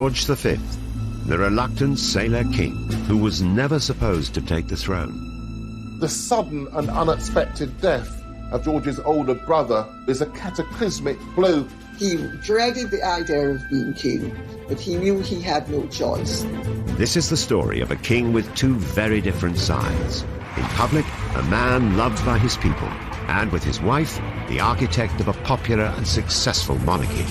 George V, the reluctant sailor king who was never supposed to take the throne. The sudden and unexpected death of George's older brother is a cataclysmic blow. He dreaded the idea of being king, but he knew he had no choice. This is the story of a king with two very different sides. In public, a man loved by his people, and with his wife, the architect of a popular and successful monarchy.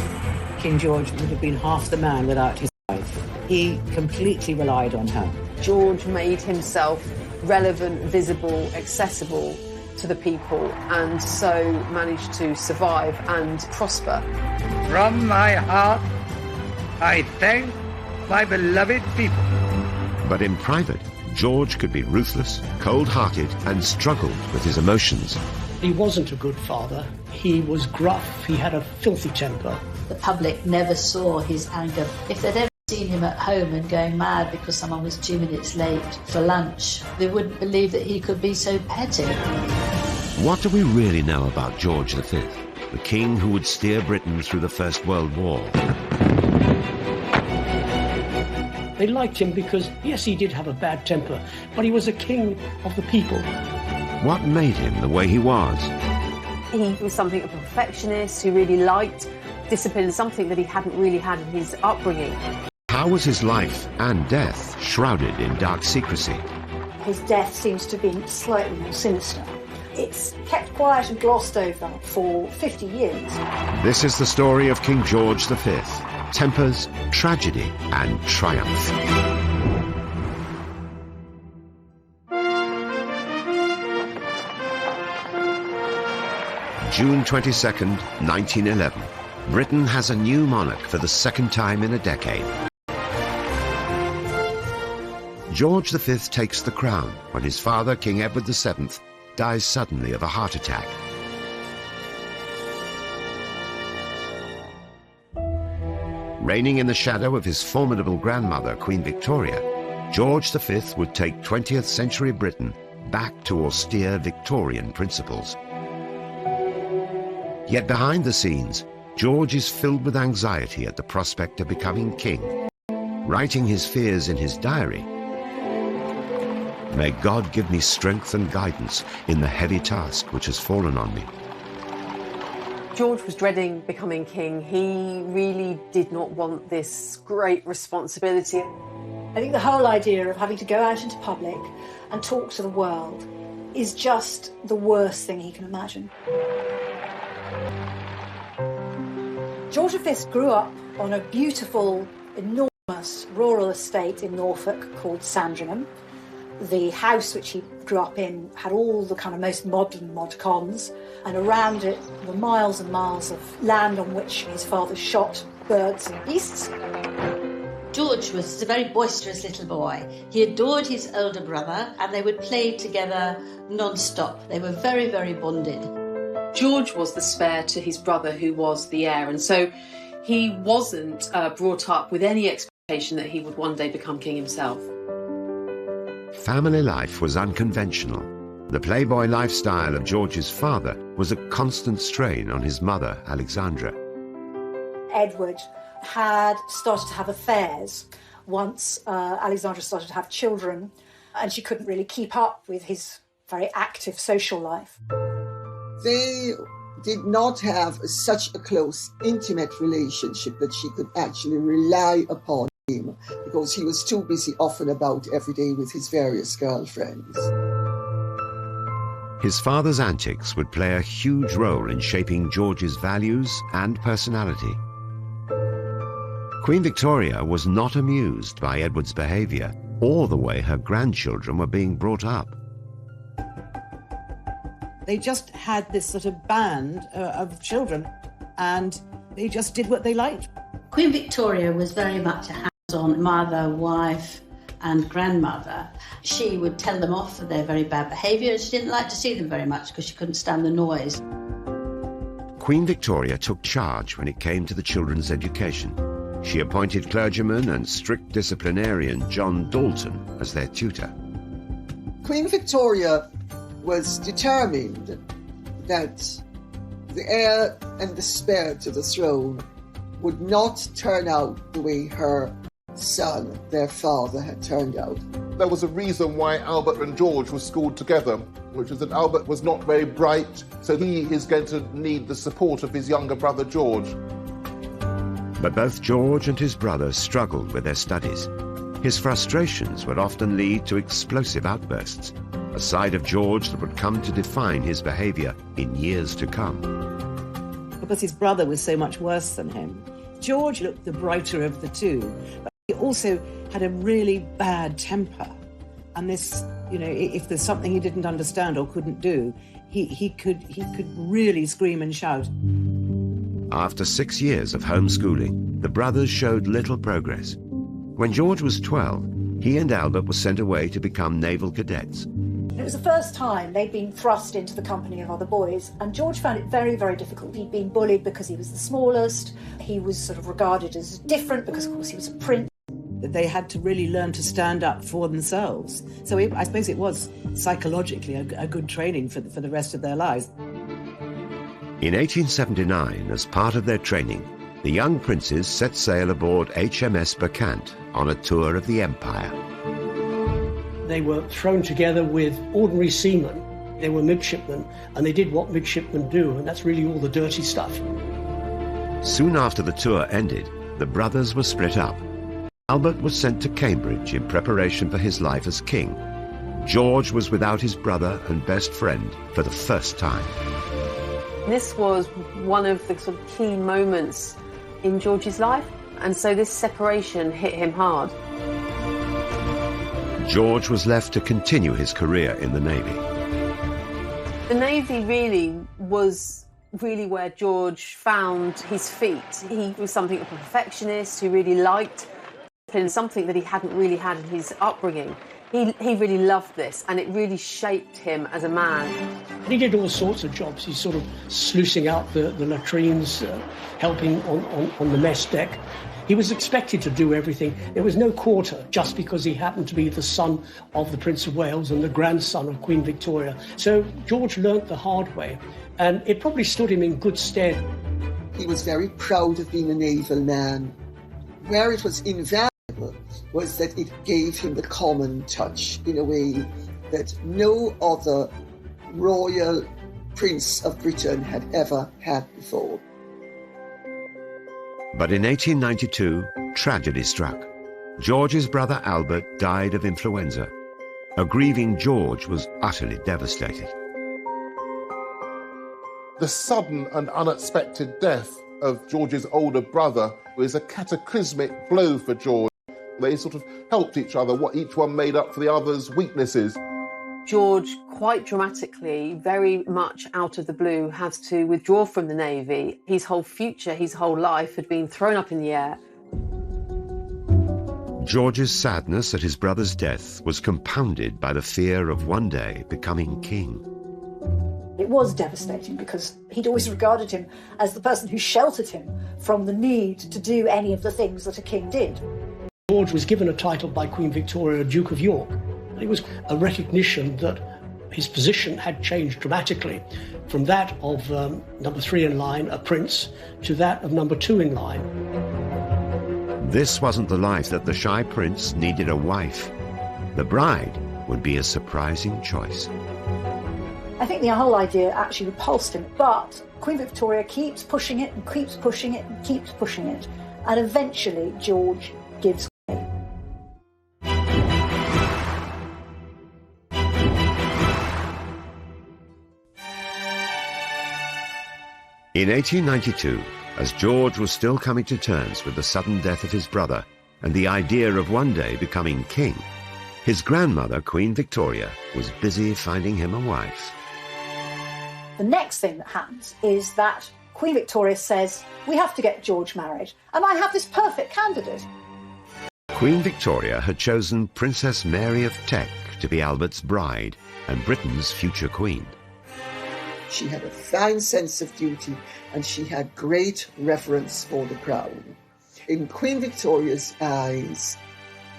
King George would have been half the man without his wife. He completely relied on her. George made himself relevant, visible, accessible to the people, and so managed to survive and prosper. From my heart, I thank my beloved people. But in private, George could be ruthless, cold-hearted, and struggled with his emotions. He wasn't a good father. He was gruff. He had a filthy temper. The public never saw his anger. If they'd ever seen him at home and going mad because someone was 2 minutes late for lunch, they wouldn't believe that he could be so petty. What do we really know about George V, the king who would steer Britain through the First World War? They liked him because, yes, he did have a bad temper, but he was a king of the people. What made him the way he was? He was something of a perfectionist who really liked discipline, something that he hadn't really had in his upbringing. How was his life and death shrouded in dark secrecy? His death seems to have been slightly more sinister. It's kept quiet and glossed over for 50 years. This is the story of King George V. Tempers, tragedy, and triumph. June 22nd, 1911. Britain has a new monarch for the second time in a decade. George V takes the crown when his father, King Edward VII, dies suddenly of a heart attack. Reigning in the shadow of his formidable grandmother, Queen Victoria, George V would take 20th century Britain back to austere Victorian principles. Yet behind the scenes, George is filled with anxiety at the prospect of becoming king. Writing his fears in his diary, "May God give me strength and guidance in the heavy task which has fallen on me." George was dreading becoming king. He really did not want this great responsibility. I think the whole idea of having to go out into public and talk to the world is just the worst thing he can imagine. George V grew up on a beautiful, enormous rural estate in Norfolk called Sandringham. The house which he grew up in had all the kind of most modern mod cons, and around it were miles and miles of land on which his father shot birds and beasts. George was a very boisterous little boy. He adored his older brother, and they would play together non-stop. They were very, very bonded. George was the spare to his brother who was the heir, and so he wasn't brought up with any expectation that he would one day become king himself. Family life was unconventional. The playboy lifestyle of George's father was a constant strain on his mother, Alexandra. Edward had started to have affairs once Alexandra started to have children, and she couldn't really keep up with his very active social life. They did not have such a close, intimate relationship that she could actually rely upon him, because he was too busy off and about every day with his various girlfriends. His father's antics would play a huge role in shaping George's values and personality. Queen Victoria was not amused by Edward's behavior or the way her grandchildren were being brought up. They just had this sort of band of children, and they just did what they liked. Queen Victoria was very much a hands-on mother, wife and grandmother. She would tell them off for their very bad behaviour, and she didn't like to see them very much because she couldn't stand the noise. Queen Victoria took charge when it came to the children's education. She appointed clergyman and strict disciplinarian John Dalton as their tutor. Queen Victoria was determined that the heir and the spare to the throne would not turn out the way her son, their father, had turned out. There was a reason why Albert and George were schooled together, which is that Albert was not very bright, so he is going to need the support of his younger brother George. But both George and his brother struggled with their studies. His frustrations would often lead to explosive outbursts, a side of George that would come to define his behaviour in years to come. Because his brother was so much worse than him, George looked the brighter of the two, but he also had a really bad temper. And this, if there's something he didn't understand or couldn't do, he could really scream and shout. After 6 years of homeschooling, the brothers showed little progress. When George was 12, he and Albert were sent away to become naval cadets. It was the first time they'd been thrust into the company of other boys, and George found it very, very difficult. He'd been bullied because he was the smallest. He was sort of regarded as different because, of course, he was a prince. They had to really learn to stand up for themselves. So I suppose it was psychologically a good training for the rest of their lives. In 1879, as part of their training, the young princes set sail aboard HMS Bacant on a tour of the Empire. They were thrown together with ordinary seamen. They were midshipmen, and they did what midshipmen do, and that's really all the dirty stuff. Soon after the tour ended, the brothers were split up. Albert was sent to Cambridge in preparation for his life as king. George was without his brother and best friend for the first time. This was one of the sort of key moments in George's life, and so this separation hit him hard. George was left to continue his career in the Navy. The Navy really was where George found his feet. He was something of a perfectionist who really liked discipline, something that he hadn't really had in his upbringing. He really loved this, and it really shaped him as a man. He did all sorts of jobs. He's sort of sluicing out the latrines, helping on the mess deck. He was expected to do everything. There was no quarter just because he happened to be the son of the Prince of Wales and the grandson of Queen Victoria. So George learnt the hard way, and it probably stood him in good stead. He was very proud of being a naval man. Where it was invaluable was that it gave him the common touch in a way that no other royal prince of Britain had ever had before. But in 1892, tragedy struck. George's brother Albert died of influenza. A grieving George was utterly devastated. The sudden and unexpected death of George's older brother was a cataclysmic blow for George. They sort of helped each other, what each one made up for the other's weaknesses. George, quite dramatically, very much out of the blue, has to withdraw from the Navy. His whole future, his whole life had been thrown up in the air. George's sadness at his brother's death was compounded by the fear of one day becoming king. It was devastating because he'd always regarded him as the person who sheltered him from the need to do any of the things that a king did. George was given a title by Queen Victoria, Duke of York. It was a recognition that his position had changed dramatically from that of number 3 in line, a prince, to that of number 2 in line. This wasn't the life that the shy prince needed a wife. The bride would be a surprising choice. I think the whole idea actually repulsed him, but Queen Victoria keeps pushing it and keeps pushing it and keeps pushing it, and eventually George gives way. In 1892, as George was still coming to terms with the sudden death of his brother and the idea of one day becoming king, his grandmother, Queen Victoria, was busy finding him a wife. The next thing that happens is that Queen Victoria says, we have to get George married, and I have this perfect candidate. Queen Victoria had chosen Princess Mary of Teck to be Albert's bride and Britain's future queen. She had a fine sense of duty, and she had great reverence for the crown. In Queen Victoria's eyes,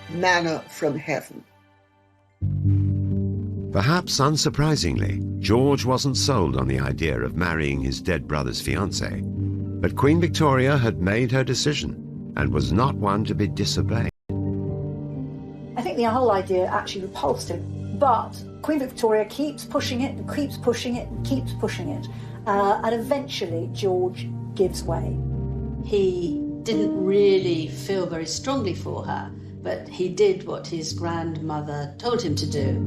manna from heaven. Perhaps unsurprisingly, George wasn't sold on the idea of marrying his dead brother's fiancée. But Queen Victoria had made her decision and was not one to be disobeyed. I think the whole idea actually repulsed him, but Queen Victoria keeps pushing it and keeps pushing it and keeps pushing it, and eventually George gives way. He didn't really feel very strongly for her, but he did what his grandmother told him to do.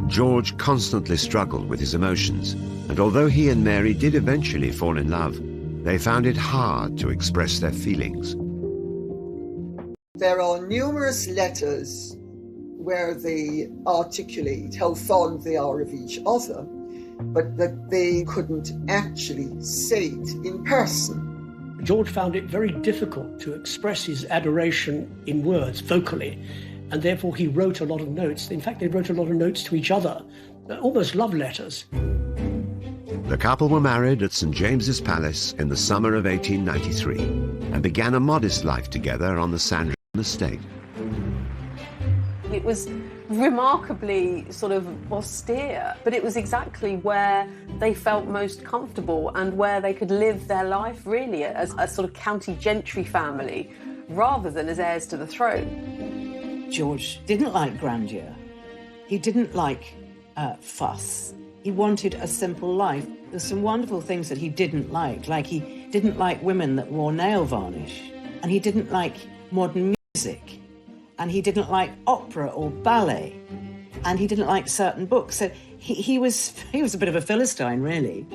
George constantly struggled with his emotions, and although he and Mary did eventually fall in love, they found it hard to express their feelings. There are numerous letters where they articulate how fond they are of each other, but that they couldn't actually say it in person. George found it very difficult to express his adoration in words, vocally, and therefore he wrote a lot of notes. In fact, they wrote a lot of notes to each other, almost love letters. The couple were married at St. James's Palace in the summer of 1893 and began a modest life together on the Sandringham estate. It was remarkably sort of austere, but it was exactly where they felt most comfortable and where they could live their life really as a sort of county gentry family rather than as heirs to the throne. George didn't like grandeur. He didn't like fuss. He wanted a simple life. There's some wonderful things that he didn't like he didn't like women that wore nail varnish, and he didn't like modern music, and he didn't like opera or ballet, and he didn't like certain books. So he was a bit of a Philistine, really.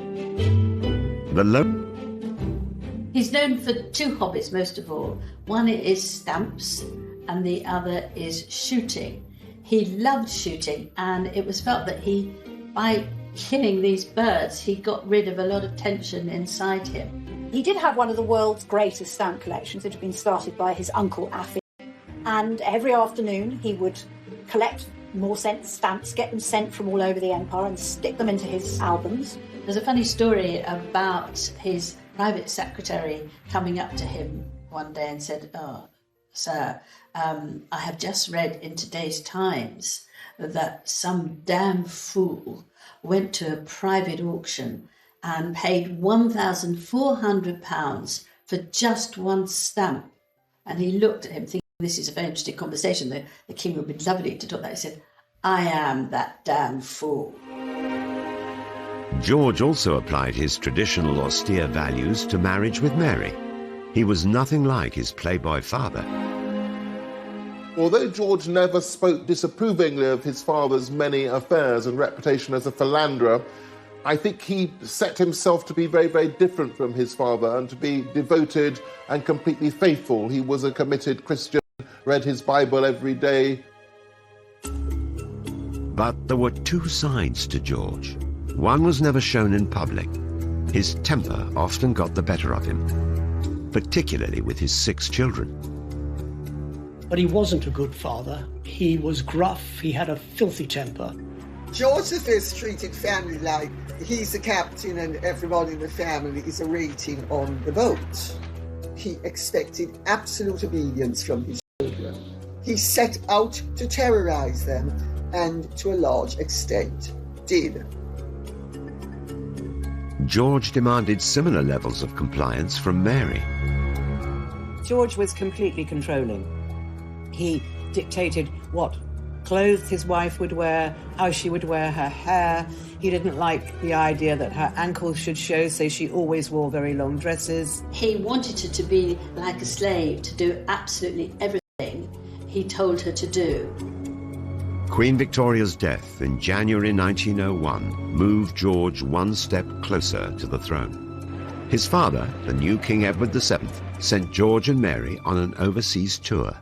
He's known for two hobbies, most of all. One is stamps, and the other is shooting. He loved shooting, and it was felt that by killing these birds, he got rid of a lot of tension inside him. He did have one of the world's greatest stamp collections. It had been started by his uncle Affy, and every afternoon he would collect more stamps, get them sent from all over the empire and stick them into his albums. There's a funny story about his private secretary coming up to him one day and said, "Oh, sir, I have just read in today's Times that some damn fool went to a private auction and paid £1,400 for just one stamp." And he looked at him thinking, this is a very interesting conversation. The king would be lovely to talk that. He said, "I am that damn fool." George also applied his traditional austere values to marriage with Mary. He was nothing like his playboy father. Although George never spoke disapprovingly of his father's many affairs and reputation as a philanderer, I think he set himself to be very, very different from his father and to be devoted and completely faithful. He was a committed Christian, read his Bible every day. But there were two sides to George. One was never shown in public. His temper often got the better of him, particularly with his 6 children. But he wasn't a good father. He was gruff. He had a filthy temper. George V treated family like he's the captain and everyone in the family is a rating on the boat. He expected absolute obedience from his children. He set out to terrorize them, and to a large extent did. George demanded similar levels of compliance from Mary. George was completely controlling. He dictated what clothes his wife would wear, how she would wear her hair. He didn't like the idea that her ankles should show, so she always wore very long dresses. He wanted her to be like a slave, to do absolutely everything he told her to do. Queen Victoria's death in January 1901 moved George one step closer to the throne. His father, the new King Edward VII, sent George and Mary on an overseas tour.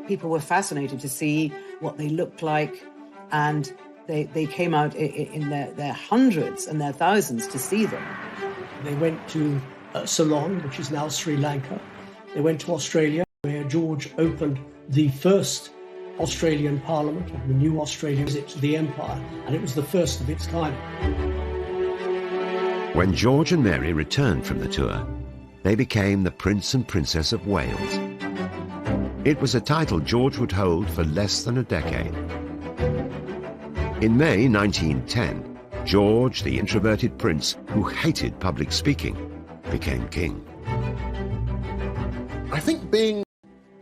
People were fascinated to see what they looked like, and they came out in their hundreds and their thousands to see them. They went to Ceylon, which is now Sri Lanka. They went to Australia, where George opened the first Australian Parliament, or the new Australian visit to the Empire, and it was the first of its kind. When George and Mary returned from the tour, they became the Prince and Princess of Wales. It was a title George would hold for less than a decade. In May 1910, George, the introverted prince who hated public speaking, became king. I think being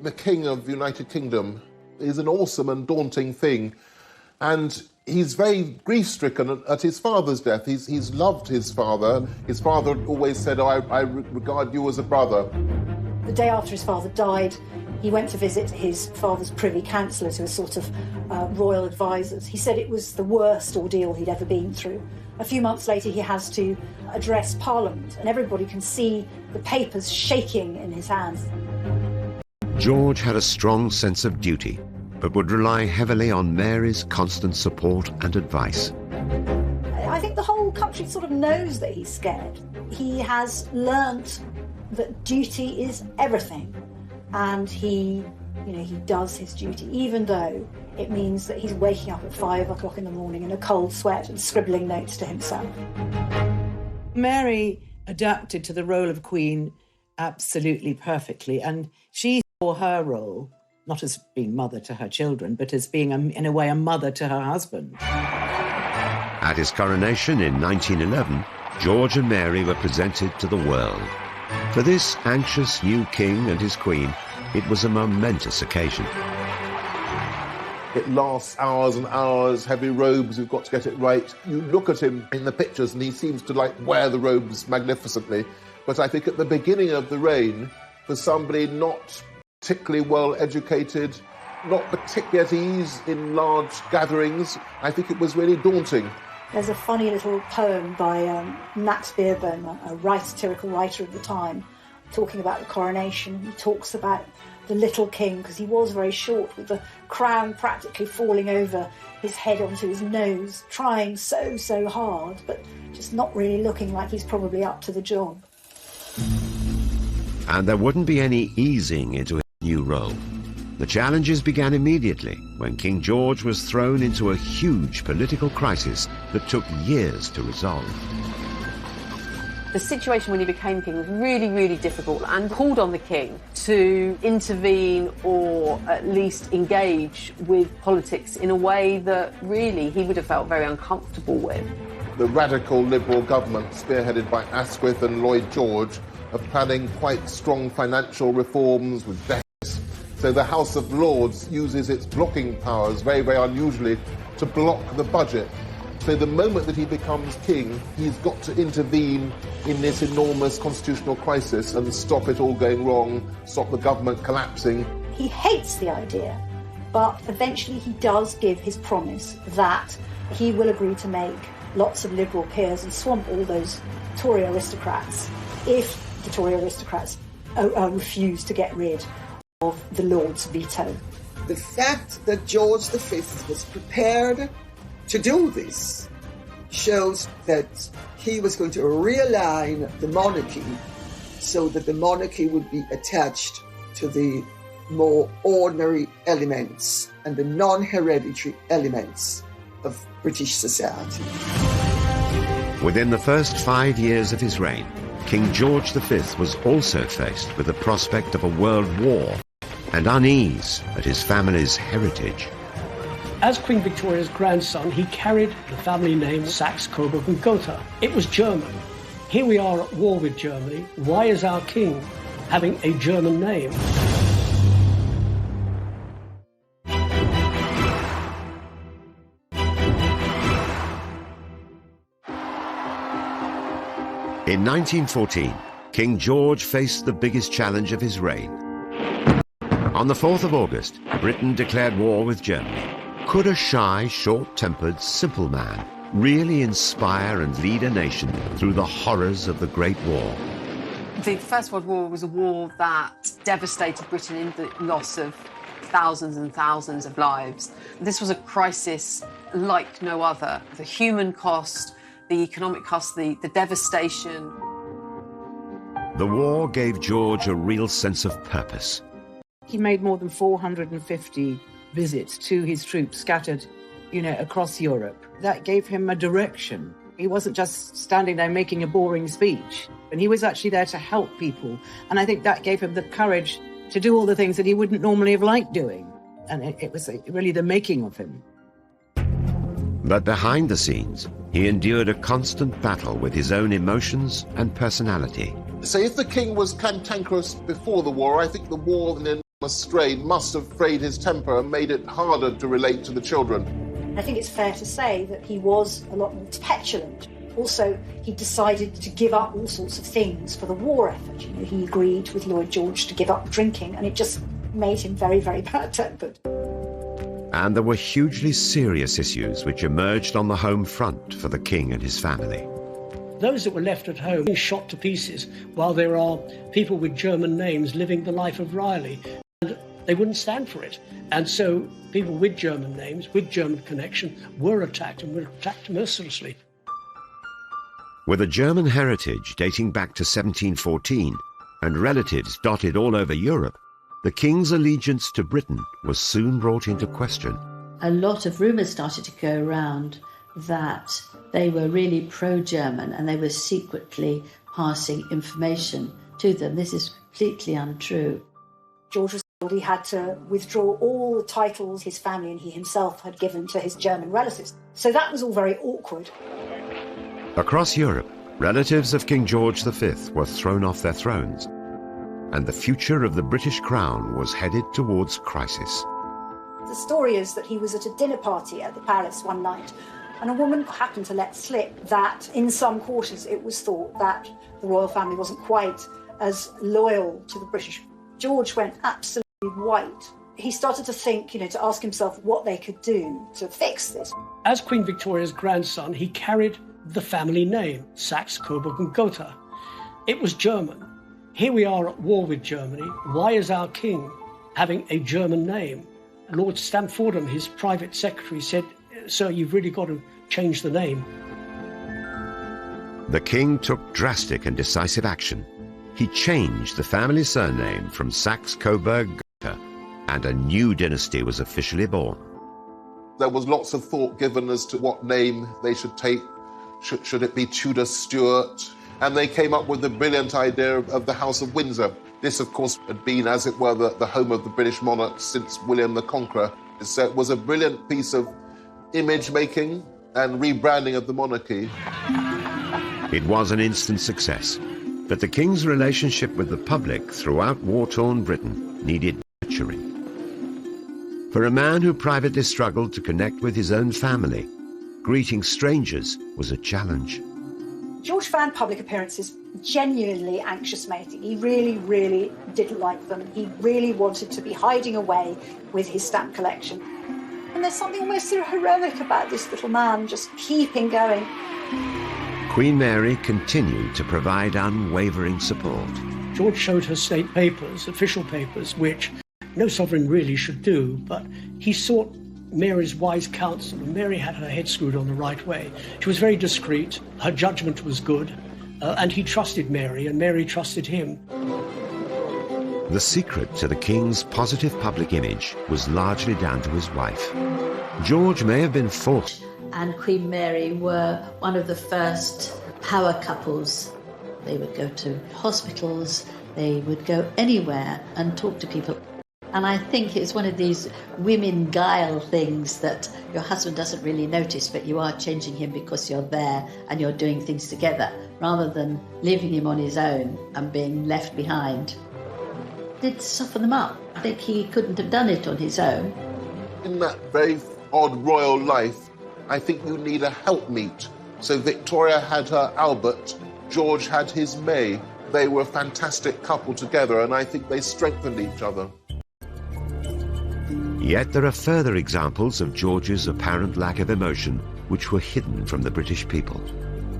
the king of the United Kingdom is an awesome and daunting thing. And he's very grief-stricken at his father's death. He's loved his father. His father always said, "Oh, I regard you as a brother." The day after his father died, he went to visit his father's privy councillors, who were sort of royal advisors. He said it was the worst ordeal he'd ever been through. A few months later, he has to address Parliament, and everybody can see the papers shaking in his hands. George had a strong sense of duty, but would rely heavily on Mary's constant support and advice. I think the whole country sort of knows that he's scared. He has learnt that duty is everything, and he does his duty, even though it means that he's waking up at 5 o'clock in the morning in a cold sweat and scribbling notes to himself. Mary adapted to the role of Queen absolutely perfectly, and she saw her role not as being mother to her children, but as being, in a way, a mother to her husband. At his coronation in 1911, George and Mary were presented to the world. For this anxious new king and his queen, it was a momentous occasion. It lasts hours and hours, heavy robes, you've got to get it right. You look at him in the pictures and he seems to wear the robes magnificently. But I think at the beginning of the reign, for somebody not particularly well educated, not particularly at ease in large gatherings, I think it was really daunting. There's a funny little poem by Max Beerbohm, a satirical writer of the time, talking about the coronation. He talks about the little king, because he was very short, with the crown practically falling over his head onto his nose, trying so hard, but just not really looking like he's probably up to the job. And there wouldn't be any easing into his new role. The challenges began immediately when King George was thrown into a huge political crisis that took years to resolve. The situation when he became king was really difficult, and called on the king to intervene or at least engage with politics in a way that really he would have felt very uncomfortable with. The radical Liberal government, spearheaded by Asquith and Lloyd George, are planning quite strong financial reforms with deficits. So the House of Lords uses its blocking powers very unusually to block the budget. So the moment that he becomes king, he's got to intervene in this enormous constitutional crisis and stop it all going wrong, stop the government collapsing. He hates the idea, but eventually he does give his promise that he will agree to make lots of Liberal peers and swamp all those Tory aristocrats if the Tory aristocrats refuse to get rid of the Lord's veto. The fact that George V was prepared to do this shows that he was going to realign the monarchy so that the monarchy would be attached to the more ordinary elements and the non-hereditary elements of British society. Within the first 5 years of his reign, King George V was also faced with the prospect of a world war and unease at his family's heritage. As Queen Victoria's grandson, he carried the family name Saxe-Coburg and Gotha. It was German. Here we are at war with Germany. Why is our king having a German name? In 1914, King George faced the biggest challenge of his reign. On the 4th of August, Britain declared war with Germany. Could a shy, short-tempered, simple man really inspire and lead a nation through the horrors of the Great War? The First World War was a war that devastated Britain in the loss of thousands and thousands of lives. This was a crisis like no other. The human cost, the economic cost, the devastation. The war gave George a real sense of purpose. He made more than 450 visits to his troops scattered, across Europe. That gave him a direction. He wasn't just standing there making a boring speech, and he was actually there to help people. And I think that gave him the courage to do all the things that he wouldn't normally have liked doing. And it was really the making of him. But behind the scenes, He endured a constant battle with his own emotions and personality. So if the king was cantankerous before the war, I think the war and the enormous strain must have frayed his temper and made it harder to relate to the children. I think it's fair to say that he was a lot more petulant. Also, he decided to give up all sorts of things for the war effort. You know, he agreed with Lloyd George to give up drinking, and it just made him very, very bad-tempered. And there were hugely serious issues which emerged on the home front for the king and his family. Those that were left at home being shot to pieces, while there are people with German names living the life of Riley. And they wouldn't stand for it. And so people with German names, with German connection, were attacked, and were attacked mercilessly. With a German heritage dating back to 1714 and relatives dotted all over Europe, the king's allegiance to Britain was soon brought into question. A lot of rumours started to go around that they were really pro-German and they were secretly passing information to them. This is completely untrue. George was told he had to withdraw all the titles his family and he himself had given to his German relatives. So that was all very awkward. Across Europe, relatives of King George V were thrown off their thrones, and the future of the British crown was headed towards crisis. The story is that he was at a dinner party at the palace one night, and a woman happened to let slip that in some quarters it was thought that the royal family wasn't quite as loyal to the British. George went absolutely white. He started to think, to ask himself what they could do to fix this. As Queen Victoria's grandson, he carried the family name, Saxe, Coburg and Gotha. It was German. Here we are at war with Germany. Why is our king having a German name? Lord Stamfordham, his private secretary, said, "Sir, you've really got to change the name." The king took drastic and decisive action. He changed the family surname from Saxe, Coburg, Gotha, and a new dynasty was officially born. There was lots of thought given as to what name they should take. Should it be Tudor Stuart? And they came up with the brilliant idea of the House of Windsor. This, of course, had been, as it were, the home of the British monarchs since William the Conqueror. So it was a brilliant piece of image-making and rebranding of the monarchy. It was an instant success, but the king's relationship with the public throughout war-torn Britain needed nurturing. For a man who privately struggled to connect with his own family, greeting strangers was a challenge. George found public appearances genuinely anxious-making. He really, really didn't like them. He really wanted to be hiding away with his stamp collection. And there's something almost sort of heroic about this little man just keeping going. Queen Mary continued to provide unwavering support. George showed her state papers, official papers, which no sovereign really should do, but he sought Mary's wise counsel, and Mary had her head screwed on the right way. She was very discreet, her judgment was good, and he trusted Mary, and Mary trusted him. The secret to the king's positive public image was largely down to his wife. George may have been forced. And Queen Mary were one of the first power couples. They would go to hospitals, they would go anywhere and talk to people. And I think it's one of these women guile things that your husband doesn't really notice, but you are changing him because you're there and you're doing things together, rather than leaving him on his own and being left behind. It did soften them up. I think he couldn't have done it on his own. In that very odd royal life, I think you need a helpmeet. So Victoria had her Albert, George had his May. They were a fantastic couple together, and I think they strengthened each other. Yet there are further examples of George's apparent lack of emotion which were hidden from the British people.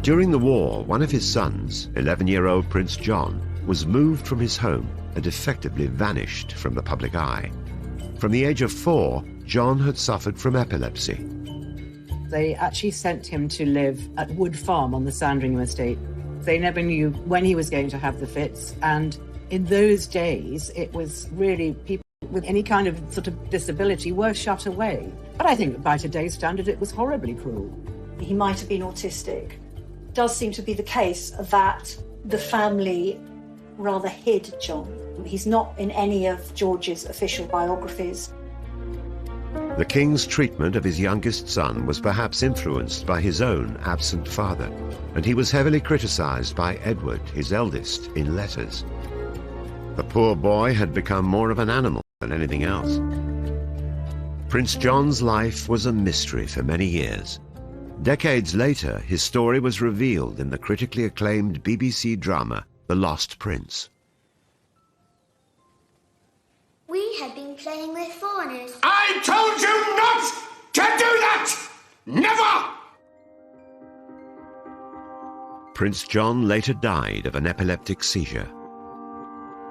During the war, one of his sons, 11-year-old Prince John, was moved from his home and effectively vanished from the public eye. From the age of 4, John had suffered from epilepsy. They actually sent him to live at Wood Farm on the Sandringham estate. They never knew when he was going to have the fits, and in those days it was really people with any kind of sort of disability were shut away. But I think by today's standard it was horribly cruel. He might have been autistic. It does seem to be the case that the family rather hid John. He's not in any of George's official biographies. The king's treatment of his youngest son was perhaps influenced by his own absent father, and he was heavily criticized by Edward, his eldest, in letters. The poor boy had become more of an animal than anything else. Prince John's life was a mystery for many years. Decades later, his story was revealed in the critically acclaimed BBC drama, The Lost Prince. We had been playing with foreigners. I told you not to do that! Never! Prince John later died of an epileptic seizure.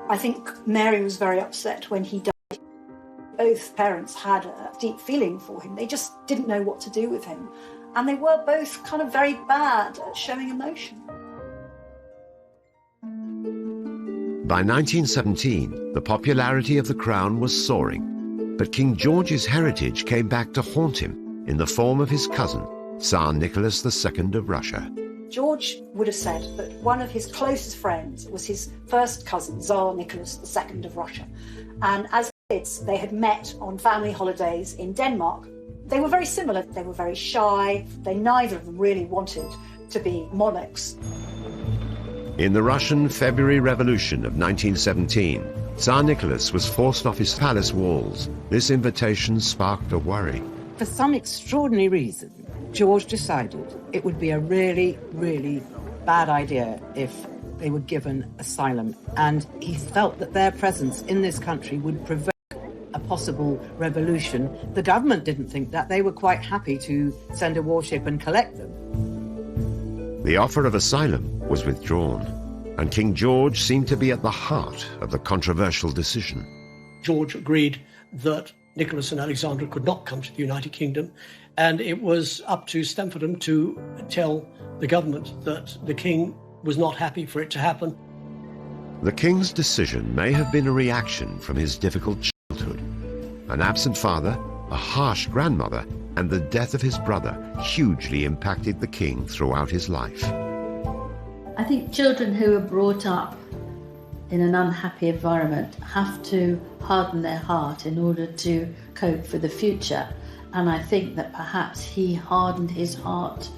I think Mary was very upset when he died. Both parents had a deep feeling for him. They just didn't know what to do with him. And they were both kind of very bad at showing emotion. By 1917, the popularity of the crown was soaring, but King George's heritage came back to haunt him in the form of his cousin, Tsar Nicholas II of Russia. George would have said that one of his closest friends was his first cousin, Tsar Nicholas II of Russia. And as kids, they had met on family holidays in Denmark. They were very similar. They were very shy. Neither of them really wanted to be monarchs. In the Russian February Revolution of 1917, Tsar Nicholas was forced off his palace walls. This invitation sparked a worry. For some extraordinary reason, George decided it would be a really, really bad idea if they were given asylum. And he felt that their presence in this country would provoke a possible revolution. The government didn't think that. They were quite happy to send a warship and collect them. The offer of asylum was withdrawn, and King George seemed to be at the heart of the controversial decision. George agreed that Nicholas and Alexandra could not come to the United Kingdom, and it was up to Stamfordham to tell the government that the king was not happy for it to happen. The king's decision may have been a reaction from his difficult childhood. An absent father, a harsh grandmother, and the death of his brother hugely impacted the king throughout his life. I think children who are brought up in an unhappy environment have to harden their heart in order to cope for the future. And I think that perhaps he hardened his heart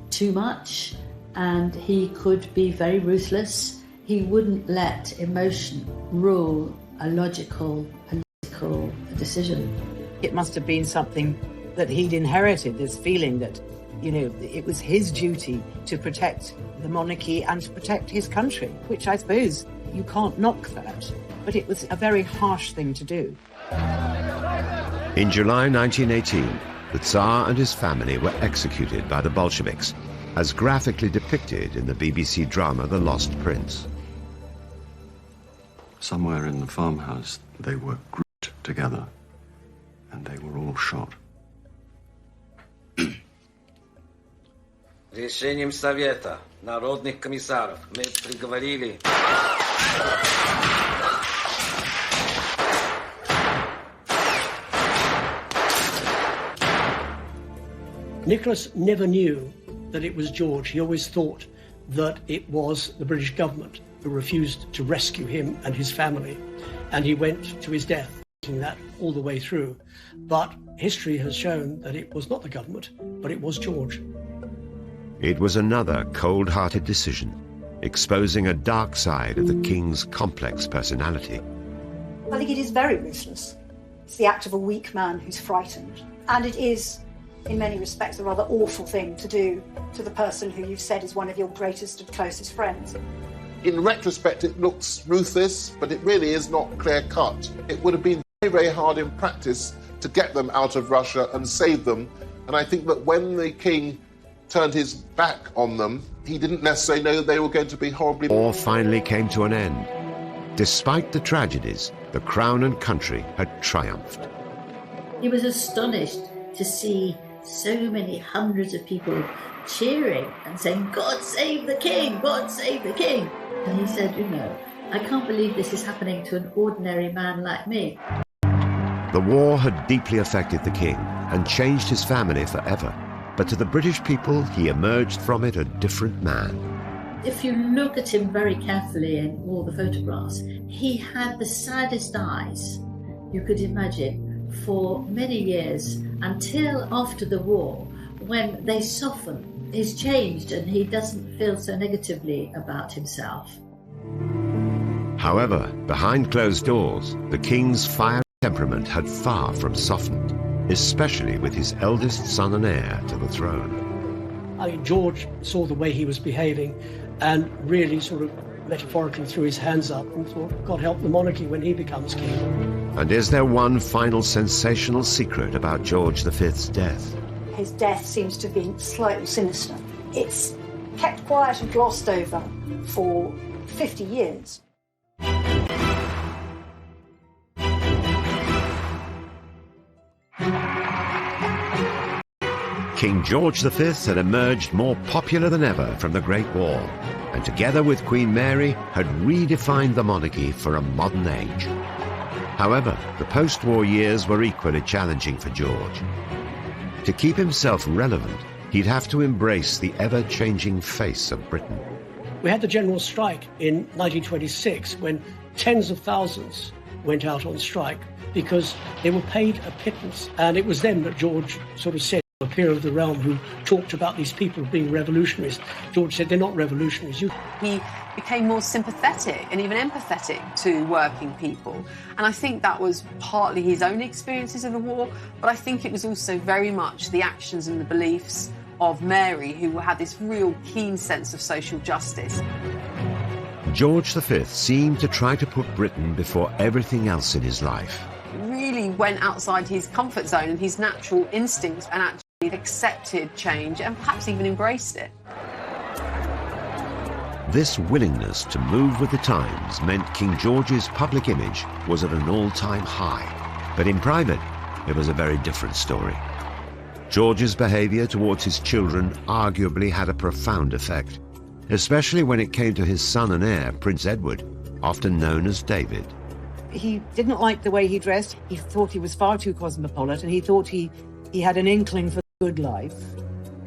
too much, and he could be very ruthless. He wouldn't let emotion rule a logical, political decision. It must have been something that he'd inherited, this feeling that, it was his duty to protect the monarchy and to protect his country, which I suppose you can't knock that. But it was a very harsh thing to do. In July 1918, the Tsar and his family were executed by the Bolsheviks, as graphically depicted in the BBC drama The Lost Prince. Somewhere in the farmhouse, they were grouped together, and they were all shot. Решением Совета народных комиссаров мы приговорили... Nicholas never knew that it was George. He always thought that it was the British government who refused to rescue him and his family, and he went to his death that all the way through. But history has shown that it was not the government, but it was George. It was another cold-hearted decision, exposing a dark side of the king's complex personality. I think it is very ruthless. It's the act of a weak man who's frightened. And it is, in many respects, a rather awful thing to do to the person who you've said is one of your greatest and closest friends. In retrospect, it looks ruthless, but it really is not clear-cut. It would have been very, very hard in practice to get them out of Russia and save them. And I think that when the king turned his back on them, he didn't necessarily know they were going to be horribly... War finally came to an end. Despite the tragedies, the crown and country had triumphed. He was astonished to see so many hundreds of people cheering and saying, "God save the king! God save the king!" And he said, I can't believe this is happening to an ordinary man like me. The war had deeply affected the king and changed his family forever. But to the British people, he emerged from it a different man. If you look at him very carefully in all the photographs, he had the saddest eyes you could imagine. for many years until after the war, when they soften. He's changed and he doesn't feel so negatively about himself. However, behind closed doors, the king's fiery temperament had far from softened, especially with his eldest son and heir to the throne. I mean, George saw the way he was behaving and really sort of metaphorically threw his hands up and thought, God help the monarchy when he becomes king. And is there one final sensational secret about George V's death? His death seems to have been slightly sinister. It's kept quiet and glossed over for 50 years. King George V had emerged more popular than ever from the Great Wall, and together with Queen Mary had redefined the monarchy for a modern age. However, the post-war years were equally challenging for George. To keep himself relevant, he'd have to embrace the ever-changing face of Britain. We had the general strike in 1926 when tens of thousands went out on strike because they were paid a pittance. And it was then that George sort of said, a peer of the realm who talked about these people being revolutionaries, George said, they're not revolutionaries. He became more sympathetic and even empathetic to working people. And I think that was partly his own experiences of the war, but I think it was also very much the actions and the beliefs of Mary, who had this real keen sense of social justice. George V seemed to try to put Britain before everything else in his life. Really went outside his comfort zone and his natural instincts and actually accepted change and perhaps even embraced it. This willingness to move with the times meant King George's public image was at an all-time high. But in private, it was a very different story. George's behaviour towards his children arguably had a profound effect, especially when it came to his son and heir, Prince Edward, often known as David. He didn't like the way he dressed. He thought he was far too cosmopolitan. He thought he had an inkling for the good life.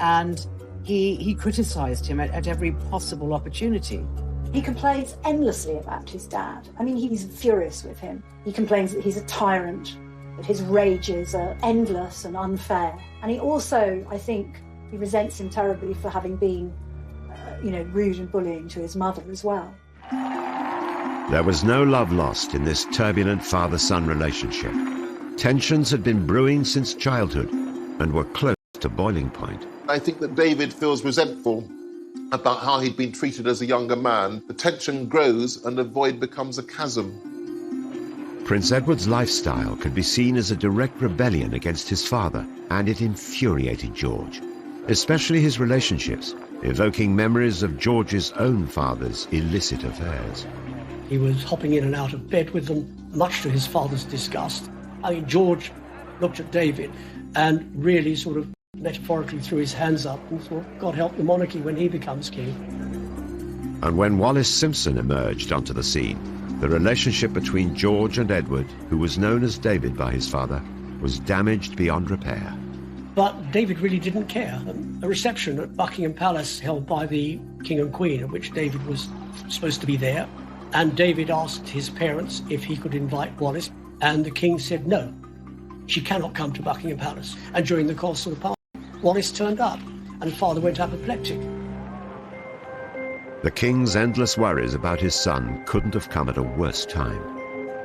And he criticised him at every possible opportunity. He complains endlessly about his dad. I mean, he's furious with him. He complains that he's a tyrant, that his rages are endless and unfair. And he also, I think, he resents him terribly for having been, rude and bullying to his mother as well. There was no love lost in this turbulent father-son relationship. Tensions had been brewing since childhood and were close to boiling point. I think that David feels resentful about how he'd been treated as a younger man. The tension grows and the void becomes a chasm. Prince Edward's lifestyle could be seen as a direct rebellion against his father, and it infuriated George, especially his relationships, evoking memories of George's own father's illicit affairs. He was hopping in and out of bed with them, much to his father's disgust. I mean, George looked at David and really sort of metaphorically threw his hands up and thought, God help the monarchy when he becomes king. And when Wallis Simpson emerged onto the scene, the relationship between George and Edward, who was known as David by his father, was damaged beyond repair. But David really didn't care. A reception at Buckingham Palace held by the King and Queen, at which David was supposed to be there, and David asked his parents if he could invite Wallis, and the King said no, she cannot come to Buckingham Palace. And during the course of the party, Wallis turned up, and father went apoplectic. The King's endless worries about his son couldn't have come at a worse time.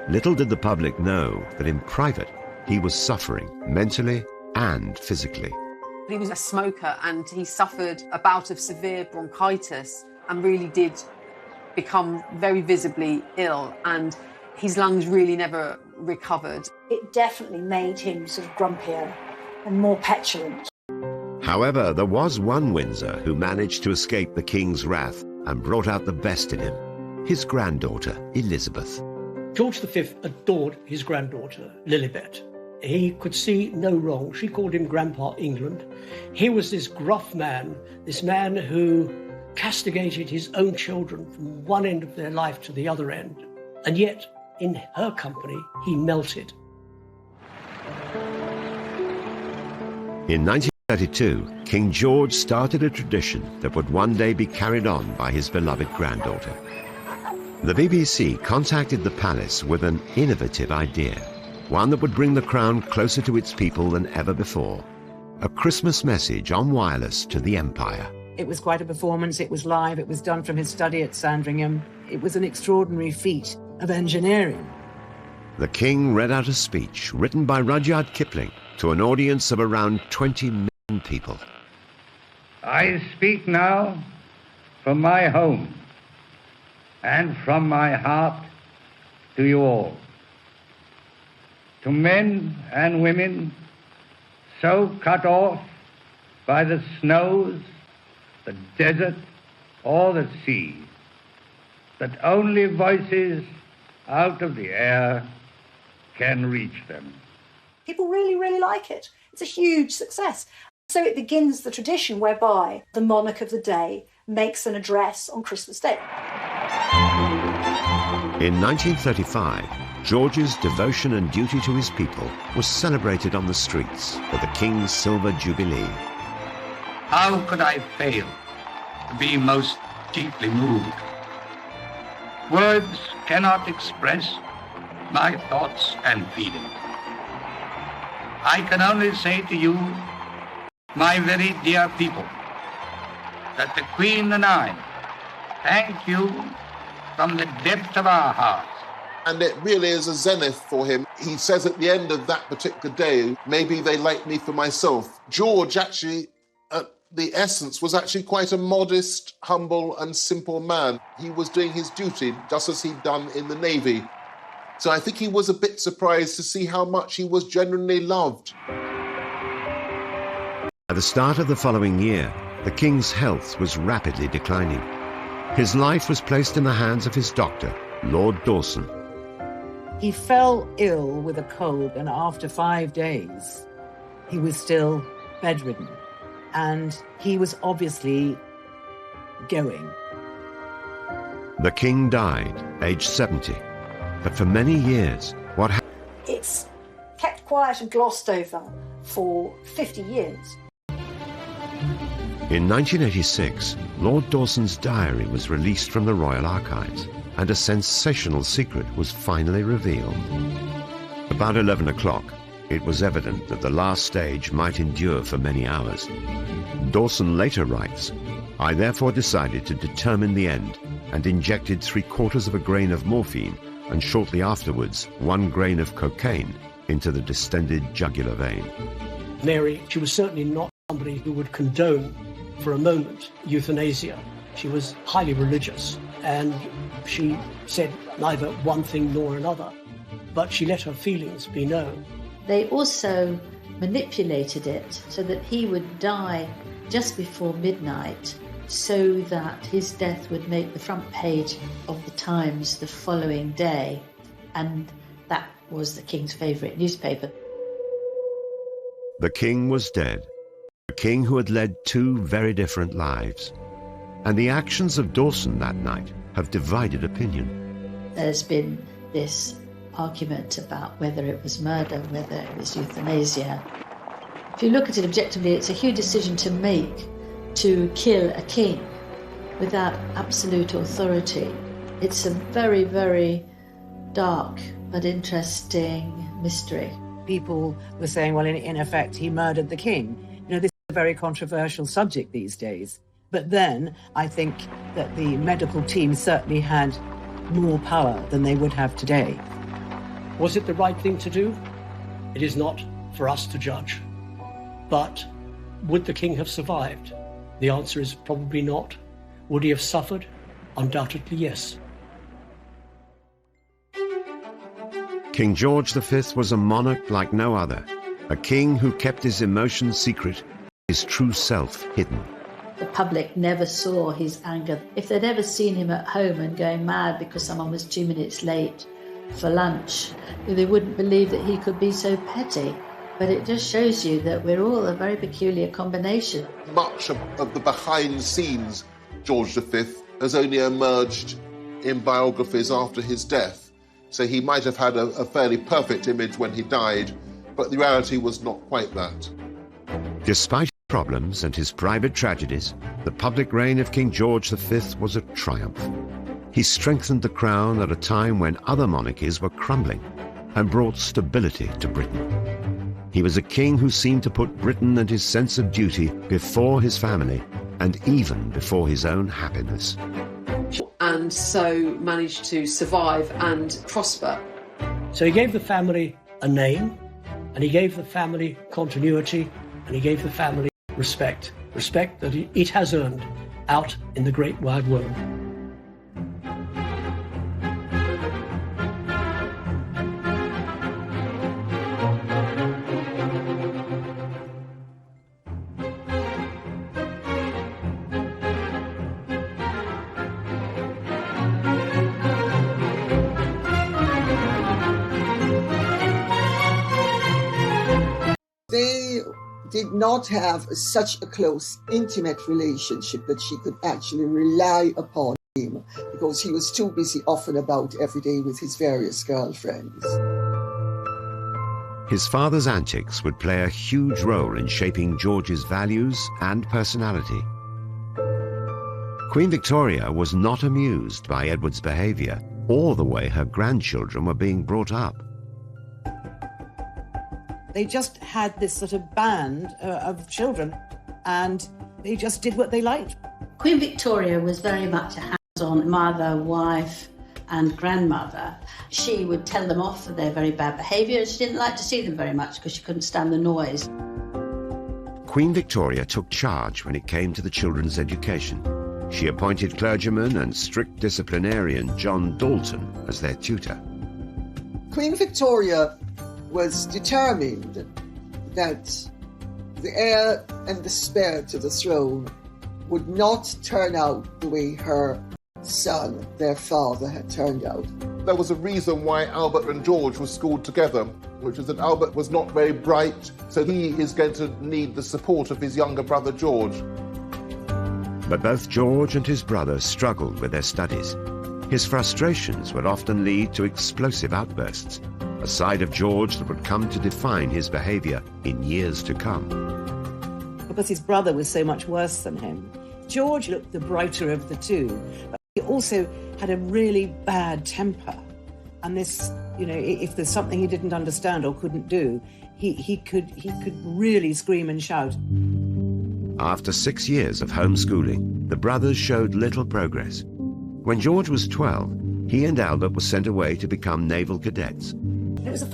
Little did the public know that in private, he was suffering mentally and physically. He was a smoker and he suffered a bout of severe bronchitis and really did become very visibly ill, and his lungs really never recovered. It definitely made him sort of grumpier and more petulant. However, there was one Windsor who managed to escape the King's wrath and brought out the best in him, his granddaughter, Elizabeth. George V adored his granddaughter, Lilibet. He could see no wrong. She called him Grandpa England. He was this gruff man, this man who castigated his own children from one end of their life to the other end. And yet, in her company, he melted. In 1932, King George started a tradition that would one day be carried on by his beloved granddaughter. The BBC contacted the palace with an innovative idea. one that would bring the crown closer to its people than ever before. A Christmas message on wireless to the Empire. It was quite a performance. It was live. It was done from his study at Sandringham. It was an extraordinary feat of engineering. The King read out a speech written by Rudyard Kipling to an audience of around 20 million people. I speak now from my home and from my heart to you all. To men and women so cut off by the snows, the desert, or the sea, that only voices out of the air can reach them. People really, really like it. It's a huge success. So it begins the tradition whereby the monarch of the day makes an address on Christmas Day. In 1935, George's devotion and duty to his people was celebrated on the streets for the King's Silver Jubilee. How could I fail to be most deeply moved? Words cannot express my thoughts and feelings. I can only say to you, my very dear people, that the Queen and I thank you from the depth of our hearts. And it really is a zenith for him. He says at the end of that particular day, maybe they like me for myself. George actually, at the essence, was actually quite a modest, humble and simple man. He was doing his duty just as he'd done in the Navy. So I think he was a bit surprised to see how much he was genuinely loved. At the start of the following year, the King's health was rapidly declining. His life was placed in the hands of his doctor, Lord Dawson. He fell ill with a cold, and after 5 days, he was still bedridden. And he was obviously going. The King died, aged 70. But for many years, what happened? It's kept quiet and glossed over for 50 years. In 1986, Lord Dawson's diary was released from the Royal Archives, and a sensational secret was finally revealed. About 11 o'clock, it was evident that the last stage might endure for many hours. Dawson later writes, "I therefore decided to determine the end and injected 3/4 of a grain of morphine and shortly afterwards 1 grain of cocaine into the distended jugular vein." Mary, she was certainly not somebody who would condone for a moment euthanasia. She was highly religious, and she said neither one thing nor another, but she let her feelings be known. They also manipulated it so that he would die just before midnight, so that his death would make the front page of the Times the following day, and that was the King's favourite newspaper. The King was dead, a king who had led 2 very different lives. And the actions of Dawson that night have divided opinion. There's been this argument about whether it was murder, whether it was euthanasia. If you look at it objectively, it's a huge decision to make, to kill a king without absolute authority. It's a very, very dark but interesting mystery. People were saying, well, in effect, he murdered the king. You know, this is a very controversial subject these days. But then I think that the medical team certainly had more power than they would have today. Was it the right thing to do? It is not for us to judge. But would the king have survived? The answer is probably not. Would he have suffered? Undoubtedly, yes. King George V was a monarch like no other, a king who kept his emotions secret, his true self hidden. The public never saw his anger. If they'd ever seen him at home and going mad because someone was 2 minutes late for lunch, they wouldn't believe that he could be so petty. But it just shows you that we're all a very peculiar combination. Much of the behind-the-scenes George V has only emerged in biographies after his death. So he might have had a fairly perfect image when he died, but the reality was not quite that. Despite his problems and his private tragedies, the public reign of King George V was a triumph. He strengthened the crown at a time when other monarchies were crumbling. and brought stability to Britain. He was a king who seemed to put Britain and his sense of duty before his family and even before his own happiness. And so managed to survive and prosper. So he gave the family a name, and he gave the family continuity, and he gave the family respect. Respect that it has earned out in the great wide world. They did not have such a close, intimate relationship that she could actually rely upon him because he was too busy off and about every day with his various girlfriends. His father's antics would play a huge role in shaping George's values and personality. Queen Victoria was not amused by Edward's behaviour or the way her grandchildren were being brought up. They just had this sort of band of children, and they just did what they liked. Queen Victoria was very much a hands-on mother, wife and grandmother. She would tell them off for their very bad behaviour. She didn't like to see them very much because she couldn't stand the noise. Queen Victoria took charge when it came to the children's education. She appointed clergyman and strict disciplinarian John Dalton as their tutor. Queen Victoria was determined that the heir and the spare to the throne would not turn out the way her son, their father, had turned out. There was a reason why Albert and George were schooled together, which is that Albert was not very bright, so he is going to need the support of his younger brother George. But both George and his brother struggled with their studies. His frustrations would often lead to explosive outbursts, a side of George that would come to define his behaviour in years to come. Because his brother was so much worse than him, George looked the brighter of the two, but he also had a really bad temper. And this, you know, if there's something he didn't understand or couldn't do, he could really scream and shout. After 6 years of homeschooling, the brothers showed little progress. When George was 12, he and Albert were sent away to become naval cadets. It was the first